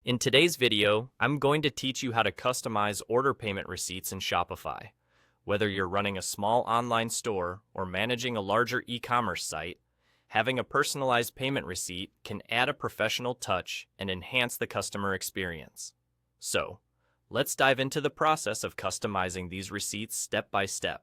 In today's video, I'm going to teach you how to customize order payment receipts in Shopify. Whether you're running a small online store or managing a larger e-commerce site, having a personalized payment receipt can add a professional touch and enhance the customer experience. So, let's dive into the process of customizing these receipts step by step.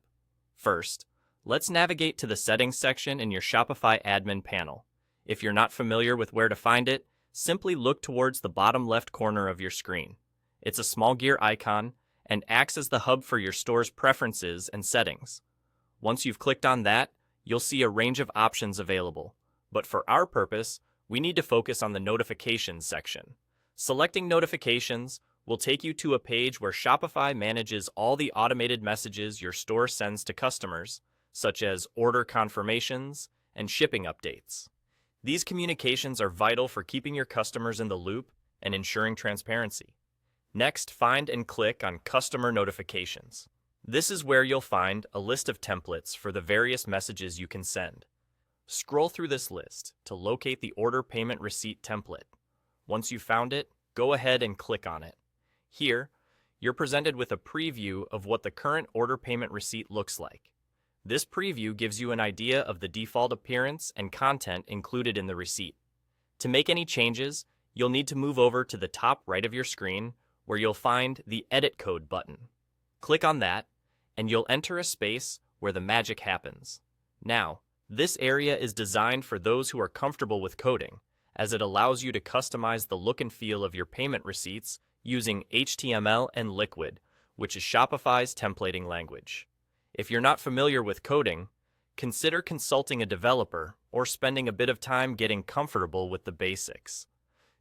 First, let's navigate to the Settings section in your Shopify admin panel. If you're not familiar with where to find it, simply look towards the bottom left corner of your screen. It's a small gear icon and acts as the hub for your store's preferences and settings. Once you've clicked on that, you'll see a range of options available. But for our purpose, we need to focus on the Notifications section. Selecting Notifications will take you to a page where Shopify manages all the automated messages your store sends to customers, such as order confirmations and shipping updates. These communications are vital for keeping your customers in the loop and ensuring transparency. Next, find and click on Customer Notifications. This is where you'll find a list of templates for the various messages you can send. Scroll through this list to locate the Order Payment Receipt template. Once you've found it, go ahead and click on it. Here, you're presented with a preview of what the current order payment receipt looks like. This preview gives you an idea of the default appearance and content included in the receipt. To make any changes, you'll need to move over to the top right of your screen where you'll find the Edit Code button. Click on that, and you'll enter a space where the magic happens. Now, this area is designed for those who are comfortable with coding, as it allows you to customize the look and feel of your payment receipts using HTML and Liquid, which is Shopify's templating language. If you're not familiar with coding, consider consulting a developer or spending a bit of time getting comfortable with the basics.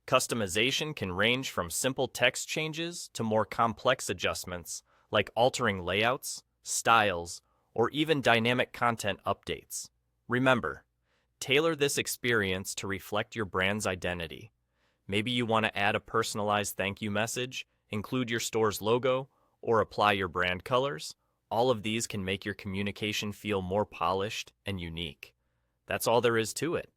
Customization can range from simple text changes to more complex adjustments like altering layouts, styles, or even dynamic content updates. Remember, tailor this experience to reflect your brand's identity. Maybe you want to add a personalized thank you message, include your store's logo, or apply your brand colors. All of these can make your communication feel more polished and unique. That's all there is to it.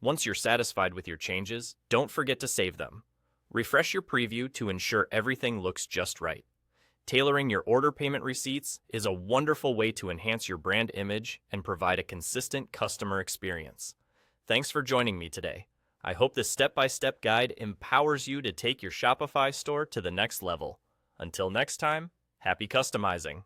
Once you're satisfied with your changes, don't forget to save them. Refresh your preview to ensure everything looks just right. Tailoring your order payment receipts is a wonderful way to enhance your brand image and provide a consistent customer experience. Thanks for joining me today. I hope this step-by-step guide empowers you to take your Shopify store to the next level. Until next time, happy customizing.